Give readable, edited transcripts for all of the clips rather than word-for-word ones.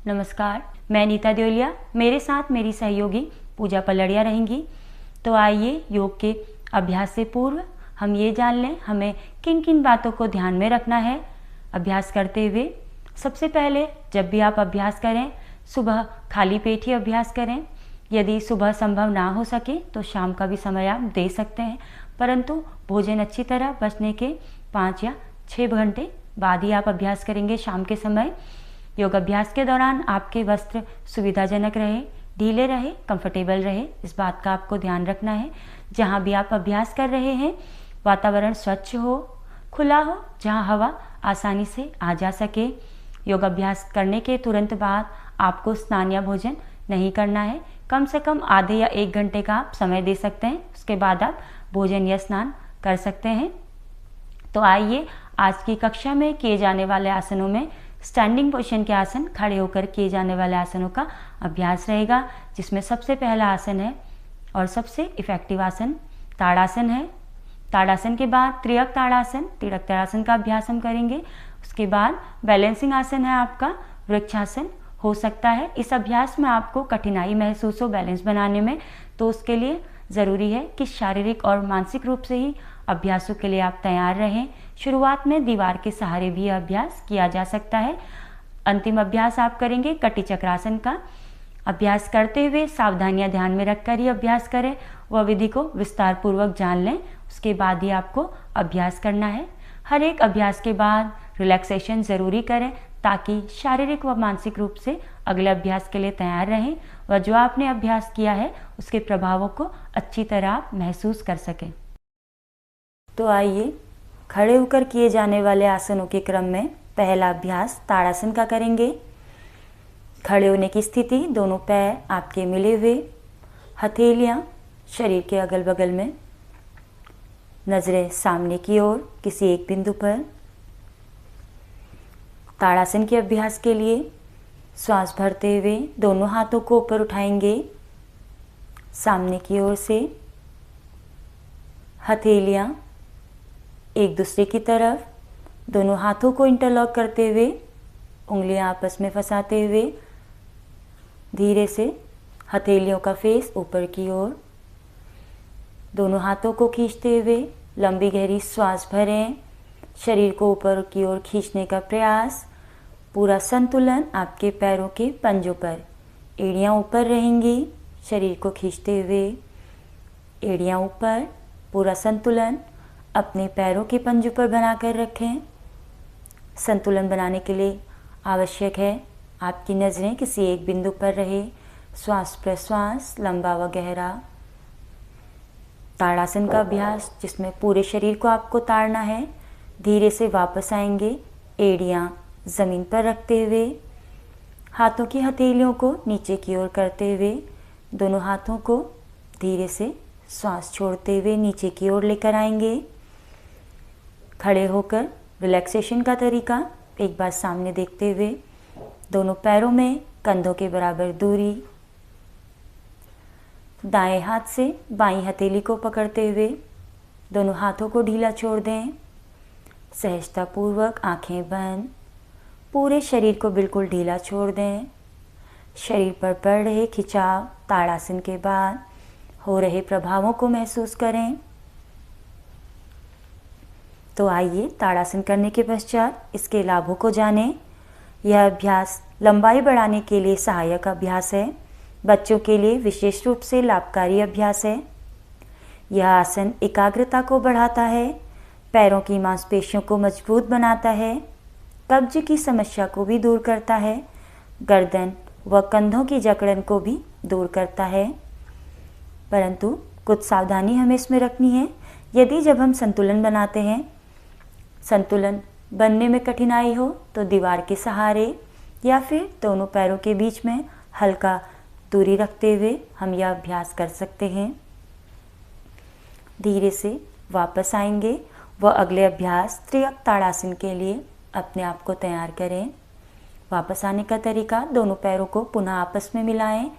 नमस्कार, मैं नीता देवलिया, मेरे साथ मेरी सहयोगी पूजा पलड़िया रहेंगी। तो आइए योग के अभ्यास से पूर्व हम ये जान लें हमें किन किन बातों को ध्यान में रखना है अभ्यास करते हुए। सबसे पहले जब भी आप अभ्यास करें सुबह खाली पेट ही अभ्यास करें। यदि सुबह संभव ना हो सके तो शाम का भी समय आप दे सकते हैं, परंतु भोजन अच्छी तरह पचने के 5 या 6 घंटे बाद ही आप अभ्यास करेंगे शाम के समय। योग अभ्यास के दौरान आपके वस्त्र सुविधाजनक रहे, ढीले रहे, कंफर्टेबल रहे, इस बात का आपको ध्यान रखना है। जहाँ भी आप अभ्यास कर रहे हैं वातावरण स्वच्छ हो, खुला हो, जहाँ हवा आसानी से आ जा सके। योग अभ्यास करने के तुरंत बाद आपको स्नान या भोजन नहीं करना है। कम से कम आधे या 1 घंटे का आप समय दे सकते हैं, उसके बाद आप भोजन या स्नान कर सकते हैं। तो आइए आज की कक्षा में किए जाने वाले आसनों में स्टैंडिंग पोजीशन के आसन, खड़े होकर किए जाने वाले आसनों का अभ्यास रहेगा, जिसमें सबसे पहला आसन है और सबसे इफेक्टिव आसन ताड़ासन है। ताड़ासन के बाद त्रियक ताड़ासन, त्रियक ताड़ासन का अभ्यास हम करेंगे। उसके बाद बैलेंसिंग आसन है आपका वृक्षासन हो सकता है। इस अभ्यास में आपको कठिनाई महसूस हो बैलेंस बनाने में, तो उसके लिए ज़रूरी है कि शारीरिक और मानसिक रूप से ही अभ्यासों के लिए आप तैयार रहें। शुरुआत में दीवार के सहारे भी अभ्यास किया जा सकता है। अंतिम अभ्यास आप करेंगे कटी चक्रासन का। अभ्यास करते हुए सावधानियां ध्यान में रखकर ही अभ्यास करें, वह विधि को विस्तार पूर्वक जान लें, उसके बाद ही आपको अभ्यास करना है। हर एक अभ्यास के बाद रिलैक्सेशन ज़रूरी करें ताकि शारीरिक व मानसिक रूप से अगले अभ्यास के लिए तैयार रहें व जो आपने अभ्यास किया है उसके प्रभावों को अच्छी तरह आप महसूस कर सकें। तो आइए खड़े होकर किए जाने वाले आसनों के क्रम में पहला अभ्यास ताड़ासन का करेंगे। खड़े होने की स्थिति, दोनों पैर आपके मिले हुए, हथेलियां शरीर के अगल बगल में, नज़रें सामने की ओर किसी एक बिंदु पर। ताड़ासन के अभ्यास के लिए श्वास भरते हुए दोनों हाथों को ऊपर उठाएंगे सामने की ओर से, हथेलियां एक दूसरे की तरफ, दोनों हाथों को इंटरलॉक करते हुए उंगलियां आपस में फंसाते हुए धीरे से हथेलियों का फेस ऊपर की ओर, दोनों हाथों को खींचते हुए लंबी गहरी श्वास भरें। शरीर को ऊपर की ओर खींचने का प्रयास, पूरा संतुलन आपके पैरों के पंजों पर, एड़ियां ऊपर रहेंगी शरीर को खींचते हुए, एड़ियां ऊपर, पूरा संतुलन अपने पैरों के पंजों पर बनाकर रखें। संतुलन बनाने के लिए आवश्यक है आपकी नज़रें किसी एक बिंदु पर रहे। श्वास प्रश्वास लंबा व गहरा। ताड़ासन का अभ्यास जिसमें पूरे शरीर को आपको ताड़ना है। धीरे से वापस आएंगे, एड़ियां ज़मीन पर रखते हुए, हाथों की हथेलियों को नीचे की ओर करते हुए, दोनों हाथों को धीरे से श्वास छोड़ते हुए नीचे की ओर लेकर आएंगे। खड़े होकर रिलैक्सेशन का तरीका एक बार सामने देखते हुए, दोनों पैरों में कंधों के बराबर दूरी, दाएं हाथ से बाईं हथेली को पकड़ते हुए दोनों हाथों को ढीला छोड़ दें। सहजतापूर्वक आंखें बंद, पूरे शरीर को बिल्कुल ढीला छोड़ दें। शरीर पर पड़ रहे खिंचाव ताड़ासन के बाद हो रहे प्रभावों को महसूस करें। तो आइए ताड़ासन करने के पश्चात इसके लाभों को जानें। यह अभ्यास लंबाई बढ़ाने के लिए सहायक अभ्यास है। बच्चों के लिए विशेष रूप से लाभकारी अभ्यास है। यह आसन एकाग्रता को बढ़ाता है, पैरों की मांसपेशियों को मजबूत बनाता है, कब्ज की समस्या को भी दूर करता है, गर्दन व कंधों की जकड़न को भी दूर करता है। परंतु कुछ सावधानी हमें इसमें रखनी है। यदि जब हम संतुलन बनाते हैं, संतुलन बनने में कठिनाई हो तो दीवार के सहारे या फिर दोनों पैरों के बीच में हल्का दूरी रखते हुए हम यह अभ्यास कर सकते हैं। धीरे से वापस आएंगे व अगले अभ्यास त्रियक ताड़ासन के लिए अपने आप को तैयार करें। वापस आने का तरीका, दोनों पैरों को पुनः आपस में मिलाएं।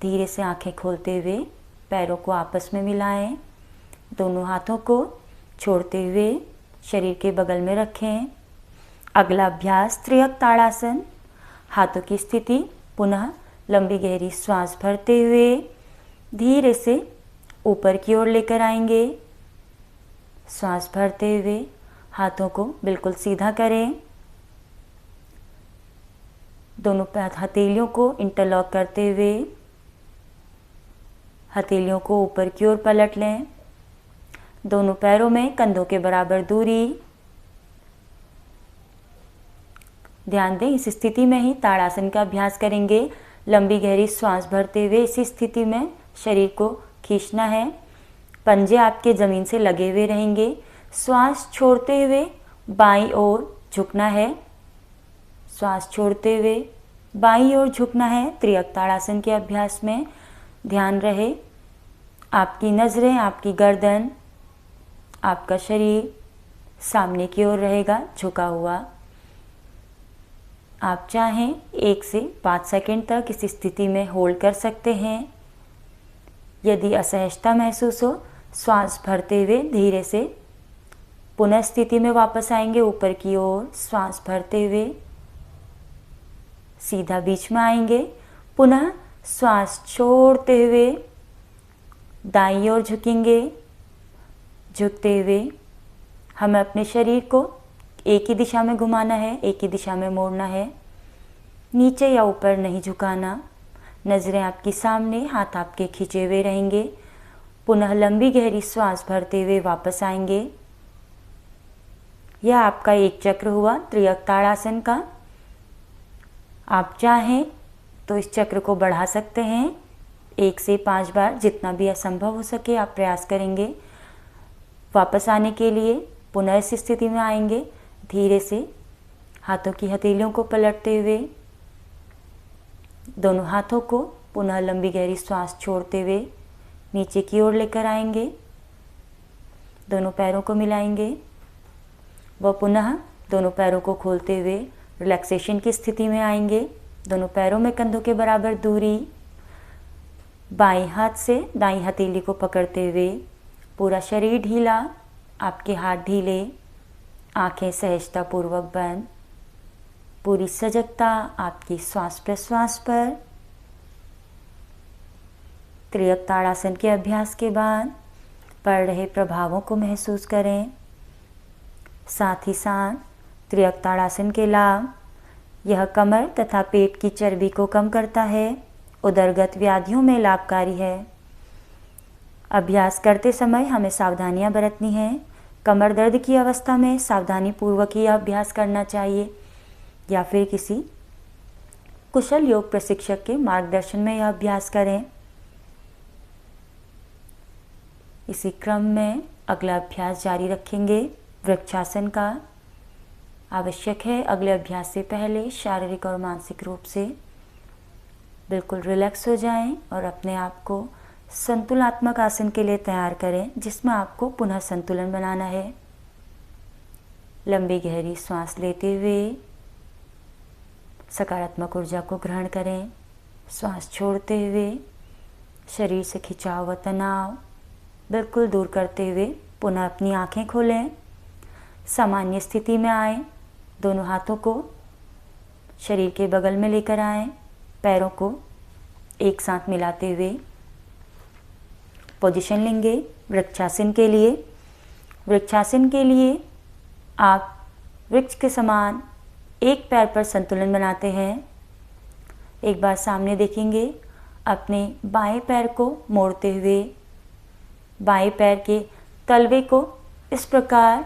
धीरे से आंखें खोलते हुए पैरों को आपस में मिलाएं। दोनों हाथों को छोड़ते हुए शरीर के बगल में रखें। अगला अभ्यास त्रियक ताड़ासन। हाथों की स्थिति, पुनः लंबी गहरी श्वास भरते हुए धीरे से ऊपर की ओर लेकर आएंगे। श्वास भरते हुए हाथों को बिल्कुल सीधा करें। दोनों हथेलियों को इंटरलॉक करते हुए हथेलियों को ऊपर की ओर पलट लें। दोनों पैरों में कंधों के बराबर दूरी। ध्यान दें, इस स्थिति में ही ताड़ासन का अभ्यास करेंगे। लंबी गहरी श्वास भरते हुए इसी स्थिति में शरीर को खींचना है। पंजे आपके जमीन से लगे हुए रहेंगे। श्वास छोड़ते हुए बाईं ओर झुकना है। श्वास छोड़ते हुए बाईं ओर झुकना है। त्रियक ताड़ासन के अभ्यास में ध्यान रहे आपकी नज़रें, आपकी गर्दन, आपका शरीर सामने की ओर रहेगा, झुका हुआ। आप चाहें 1 से 5 सेकंड तक इस स्थिति में होल्ड कर सकते हैं। यदि असहजता महसूस हो, श्वास भरते हुए धीरे से पुनः स्थिति में वापस आएंगे। ऊपर की ओर श्वास भरते हुए सीधा बीच में आएंगे। पुनः श्वास छोड़ते हुए दाईं ओर झुकेंगे। झुकते हुए हमें अपने शरीर को एक ही दिशा में घुमाना है, एक ही दिशा में मोड़ना है। नीचे या ऊपर नहीं झुकाना। नज़रें आपकी सामने, हाथ आपके खींचे हुए रहेंगे। पुनः लंबी गहरी श्वास भरते हुए वापस आएंगे। यह आपका एक चक्र हुआ त्रियक ताड़ासन का। आप चाहें तो इस चक्र को बढ़ा सकते हैं। 1 से 5 बार, जितना भी असंभव हो सके आप प्रयास करेंगे। वापस आने के लिए पुनः इस स्थिति में आएंगे। धीरे से हाथों की हथेलियों को पलटते हुए दोनों हाथों को पुनः लंबी गहरी श्वास छोड़ते हुए नीचे की ओर लेकर आएंगे। दोनों पैरों को मिलाएंगे व पुनः दोनों पैरों को खोलते हुए रिलैक्सेशन की स्थिति में आएंगे। दोनों पैरों में कंधों के बराबर दूरी। बाएं हाथ से दाईं हथेली को पकड़ते हुए पूरा शरीर ढीला, आपके हाथ ढीले, आंखें सहजतापूर्वक बंद। पूरी सजगता आपकी श्वास प्रश्वास पर। त्रियक ताड़ासन के अभ्यास के बाद पड़ रहे प्रभावों को महसूस करें। साथ ही साथ त्रियक ताड़ासन के लाभ, यह कमर तथा पेट की चर्बी को कम करता है, उदरगत व्याधियों में लाभकारी है। अभ्यास करते समय हमें सावधानियां बरतनी हैं। कमर दर्द की अवस्था में सावधानी पूर्वक ही अभ्यास करना चाहिए या फिर किसी कुशल योग प्रशिक्षक के मार्गदर्शन में यह अभ्यास करें। इसी क्रम में अगला अभ्यास जारी रखेंगे वृक्षासन का। आवश्यक है अगले अभ्यास से पहले शारीरिक और मानसिक रूप से बिल्कुल रिलैक्स हो जाएं और अपने आप को संतुलनात्मक आसन के लिए तैयार करें, जिसमें आपको पुनः संतुलन बनाना है। लंबी गहरी श्वास लेते हुए सकारात्मक ऊर्जा को ग्रहण करें। श्वास छोड़ते हुए शरीर से खिंचा हुआ तनाव बिल्कुल दूर करते हुए पुनः अपनी आंखें खोलें। सामान्य स्थिति में आएं। दोनों हाथों को शरीर के बगल में लेकर आएं। पैरों को एक साथ मिलाते हुए पोजीशन लेंगे वृक्षासन के लिए। वृक्षासन के लिए आप वृक्ष के समान एक पैर पर संतुलन बनाते हैं। एक बार सामने देखेंगे। अपने बाएं पैर को मोड़ते हुए बाएं पैर के तलवे को इस प्रकार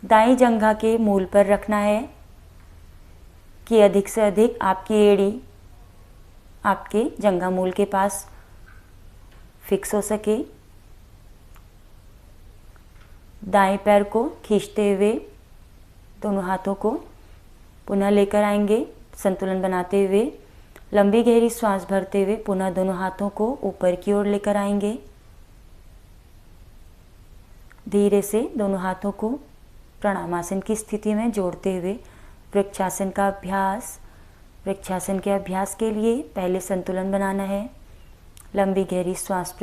दाएं जंघा के मूल पर रखना है कि अधिक से अधिक आपकी एड़ी आपके जंघा मूल के पास फिक्स हो सके। दाएं पैर को खींचते हुए दोनों हाथों को पुनः लेकर आएंगे संतुलन बनाते हुए। लंबी गहरी श्वास भरते हुए पुनः दोनों हाथों को ऊपर की ओर लेकर आएंगे। धीरे से दोनों हाथों को प्रणामासन की स्थिति में जोड़ते हुए वृक्षासन का अभ्यास। वृक्षासन के अभ्यास के लिए पहले संतुलन बनाना है। लंबी गहरी श्वास